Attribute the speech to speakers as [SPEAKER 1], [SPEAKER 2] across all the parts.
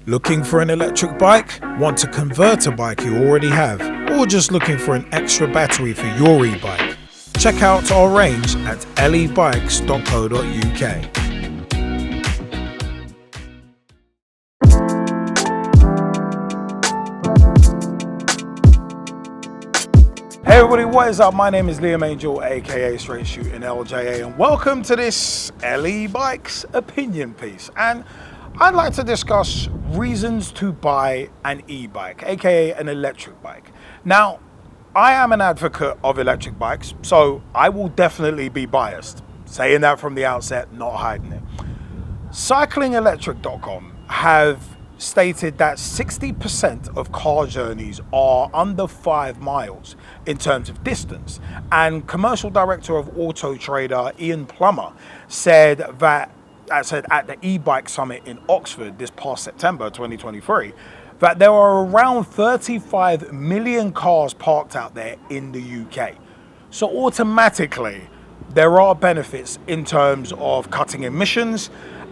[SPEAKER 1] Looking for an electric bike? Want to convert a bike you already have? Or just looking for an extra battery for your e-bike? Check out our range at lebikes.co.uk. Hey everybody, what is up? My name is Liam Angel, aka Straight Shooting LJA, and welcome to this E-Bikes opinion piece. And I'd like to discuss reasons to buy an e-bike, aka an electric bike. Now, I am an advocate of electric bikes, so I will definitely be biased. Saying that from the outset, not hiding it. CyclingElectric.com have stated that 60% of car journeys are under 5 miles in terms of distance. And commercial director of Auto Trader, Ian Plummer, said at the e-bike summit in Oxford this past September 2023, that there are around 35 million cars parked out there in the UK. So automatically, there are benefits in terms of cutting emissions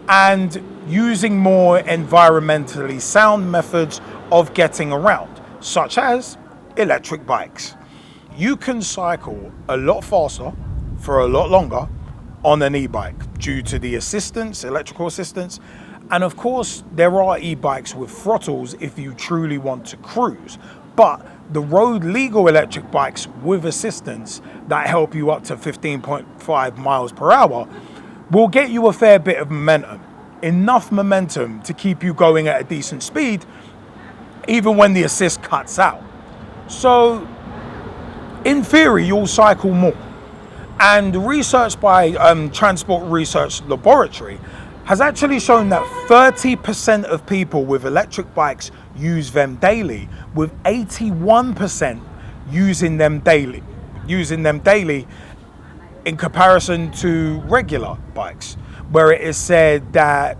[SPEAKER 1] and using more environmentally sound methods of getting around, such as electric bikes. You can cycle a lot faster for a lot longer on an e-bike due to the assistance, electrical assistance, and of course there are e-bikes with throttles if you truly want to cruise, but the road legal electric bikes with assistance that help you up to 15.5 miles per hour will get you a fair bit of momentum, enough momentum to keep you going at a decent speed even when the assist cuts out. So in theory you'll cycle more. And research by Transport Research Laboratory has actually shown that 30% of people with electric bikes use them daily, with 81% using them daily in comparison to regular bikes, where it is said that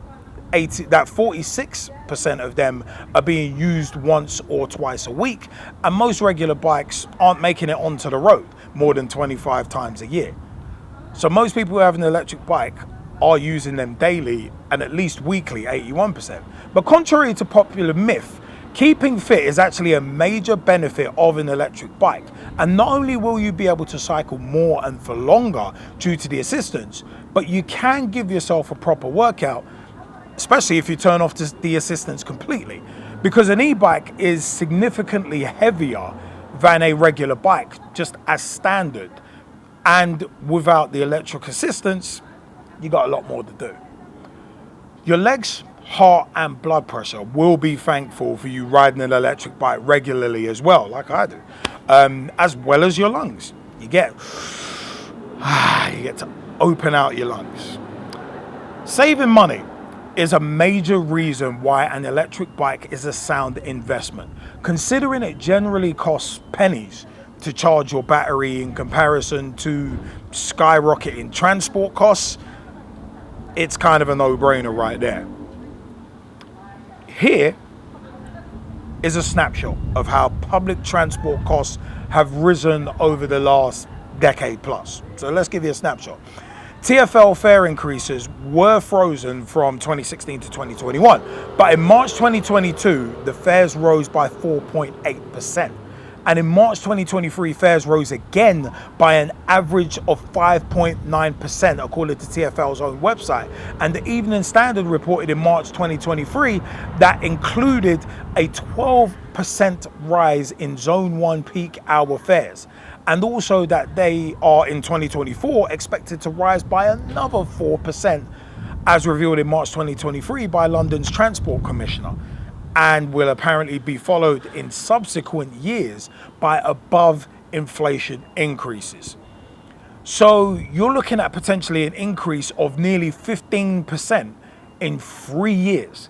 [SPEAKER 1] 46% of them are being used once or twice a week, and most regular bikes aren't making it onto the road more than 25 times a year. So most people who have an electric bike are using them daily and at least weekly, 81%. But contrary to popular myth, keeping fit is actually a major benefit of an electric bike. And not only will you be able to cycle more and for longer due to the assistance, but you can give yourself a proper workout, especially if you turn off the assistance completely, because an e-bike is significantly heavier than a regular bike, just as standard. And without the electric assistance, you got a lot more to do. Your legs, heart and blood pressure will be thankful for you riding an electric bike regularly as well, like I do, as well as your lungs. You get to open out your lungs. Saving money is a major reason why an electric bike is a sound investment. Considering it generally costs pennies to charge your battery in comparison to skyrocketing transport costs, it's kind of a no-brainer right there. Here is a snapshot of how public transport costs have risen over the last decade plus. So let's give you a snapshot. TfL fare increases were frozen from 2016 to 2021, but in March 2022, the fares rose by 4.8%. And in March 2023, fares rose again by an average of 5.9%, according to TfL's own website. And the Evening Standard reported in March 2023 that included a 12% rise in Zone 1 peak hour fares. And also that they are in 2024 expected to rise by another 4%, as revealed in March 2023 by London's Transport Commissioner, and will apparently be followed in subsequent years by above inflation increases. So you're looking at potentially an increase of nearly 15% in 3 years,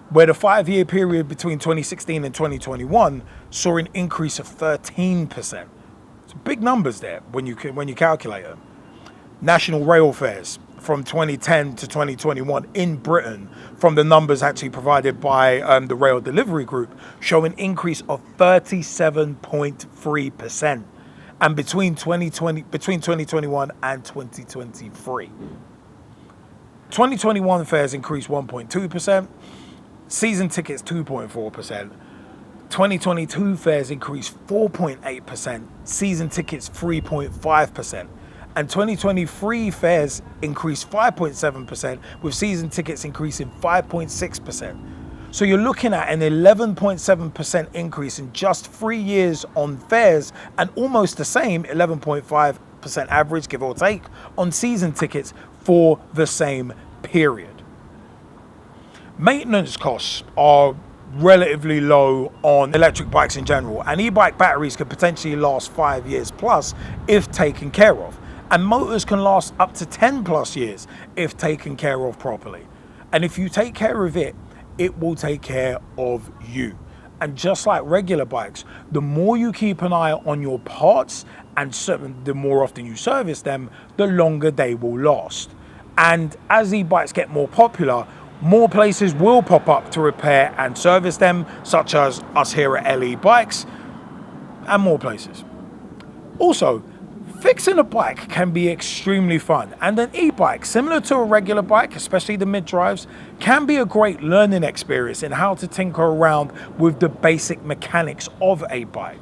[SPEAKER 1] where the 5-year period between 2016 and 2021 saw an increase of 13%. So big numbers there when you calculate them. National rail fares from 2010 to 2021 in Britain, from the numbers actually provided by the Rail Delivery Group, show an increase of 37.3%, and between 2021 and 2023. 2021 fares increased 1.2%. Season tickets 2.4%. 2022 fares increased 4.8%, season tickets 3.5%. And 2023 fares increased 5.7%, with season tickets increasing 5.6%. So you're looking at an 11.7% increase in just 3 years on fares, and almost the same 11.5% average, give or take, on season tickets for the same period. Maintenance costs are relatively low on electric bikes in general, and e-bike batteries could potentially last 5 years plus if taken care of, and motors can last up to 10 plus years if taken care of properly. And if you take care of it, it will take care of you. And just like regular bikes, the more you keep an eye on your parts and the more often you service them, the longer they will last. And as e-bikes get more popular, more places will pop up to repair and service them, such as us here at LE Bikes, and more places. Also, fixing a bike can be extremely fun, and an e-bike, similar to a regular bike, especially the mid-drives, can be a great learning experience in how to tinker around with the basic mechanics of a bike.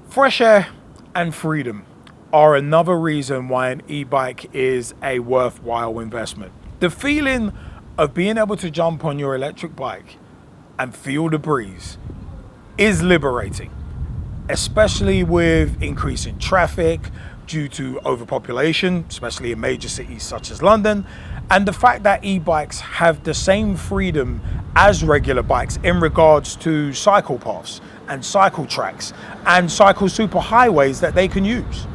[SPEAKER 1] Fresh air and freedom are another reason why an e-bike is a worthwhile investment. The feeling of being able to jump on your electric bike and feel the breeze is liberating, especially with increasing traffic due to overpopulation, especially in major cities such as London, and the fact that e-bikes have the same freedom as regular bikes in regards to cycle paths and cycle tracks and cycle superhighways that they can use.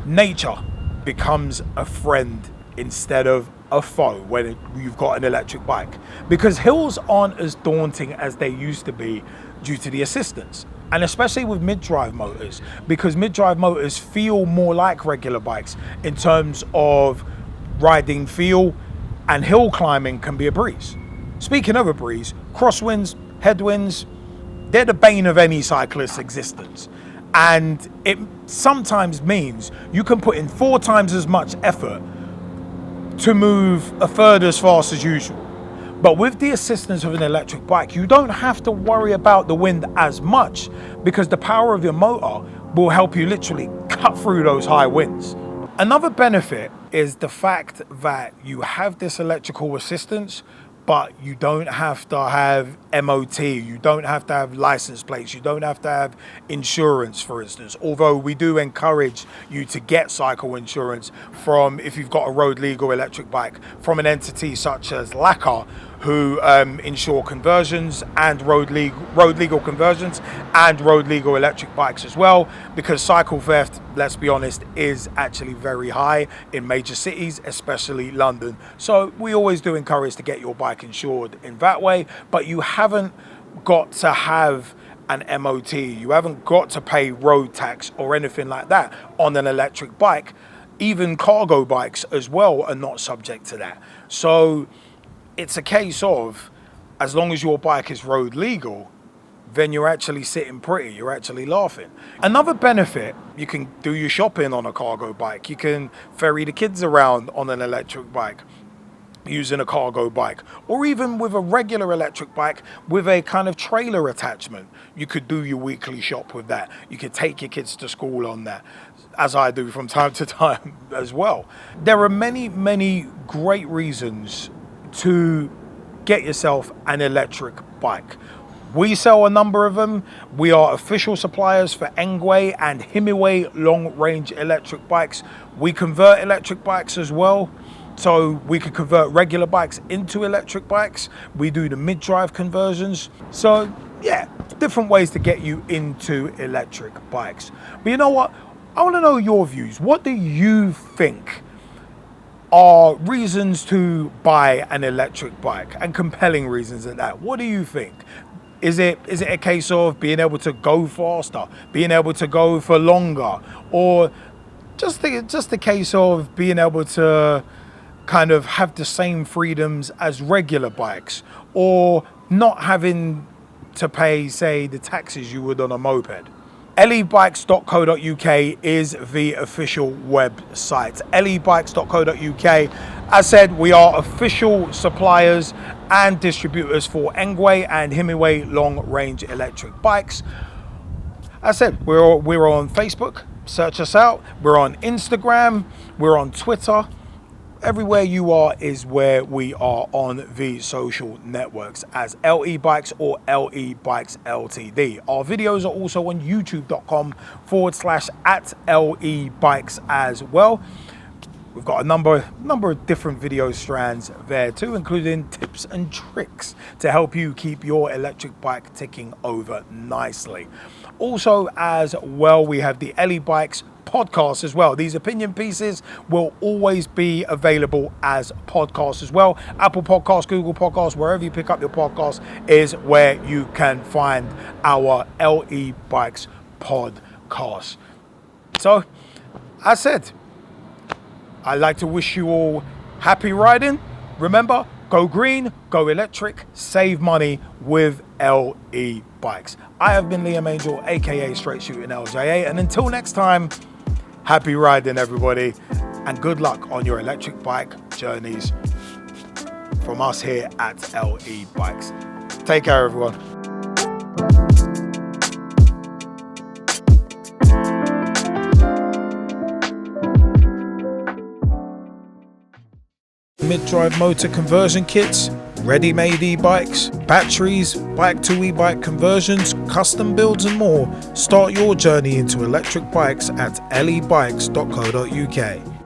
[SPEAKER 1] Nature becomes a friend instead of a foe when you've got an electric bike, because hills aren't as daunting as they used to be due to the assistance, and especially with mid-drive motors, because mid-drive motors feel more like regular bikes in terms of riding feel, and hill climbing can be a breeze. Speaking of a breeze, crosswinds, headwinds, they're the bane of any cyclist's existence, and it sometimes means you can put in 4 times as much effort to move a third as fast as usual. But with the assistance of an electric bike, you don't have to worry about the wind as much, because the power of your motor will help you literally cut through those high winds. Another benefit is the fact that you have this electrical assistance, but you don't have to have MOT, you don't have to have license plates, you don't have to have insurance, for instance. Although we do encourage you to get cycle insurance from, if you've got a road legal electric bike, from an entity such as LACA, who insure conversions and road legal conversions and road legal electric bikes as well, because cycle theft, let's be honest, is actually very high in major cities, especially London. So we always do encourage to get your bike insured in that way, but you haven't got to have an MOT, you haven't got to pay road tax or anything like that on an electric bike. Even cargo bikes as well are not subject to that. So it's a case of, as long as your bike is road legal, then you're actually sitting pretty, you're actually laughing. Another benefit, you can do your shopping on a cargo bike, you can ferry the kids around on an electric bike using a cargo bike, or even with a regular electric bike with a kind of trailer attachment. You could do your weekly shop with that. You could take your kids to school on that, as I do from time to time as well. There are many, many great reasons to get yourself an electric bike. We sell a number of them. We are official suppliers for Engwe and Himiway Long range electric bikes. We convert electric bikes as well, so we could convert regular bikes into electric bikes. We do the mid-drive conversions. So yeah, different ways to get you into electric bikes. But you know what? I want to know your views. What do you think are reasons to buy an electric bike, and compelling reasons at that? What do you think? Is it a case of being able to go faster, being able to go for longer, or just a case of being able to kind of have the same freedoms as regular bikes, or not having to pay, say, the taxes you would on a moped? lebikes.co.uk is the official website. lebikes.co.uk. As said, we are official suppliers and distributors for Engwe and Himiway Long range electric bikes. As I said, we're on Facebook, search us out. We're on Instagram, we're on Twitter. Everywhere you are is where we are on the social networks as LE Bikes or LE Bikes Ltd. Our videos are also on youtube.com/@LE Bikes as well. We've got a number of different video strands there too, including tips and tricks to help you keep your electric bike ticking over nicely. Also as well, we have the LE Bikes podcast as well. These opinion pieces will always be available as podcasts as well. Apple Podcasts, Google Podcasts, wherever you pick up your podcast is where you can find our LE Bikes podcast. So, as said, I'd like to wish you all happy riding. Remember, go green, go electric, save money with LE Bikes. I have been Liam Angel, aka Straight Shooting LJA, and until next time, happy riding everybody, and good luck on your electric bike journeys from us here at LE Bikes. Take care everyone. Mid-drive motor conversion kits, ready-made e-bikes, batteries, bike to e-bike conversions, custom builds and more. Start your journey into electric bikes at lebikes.co.uk.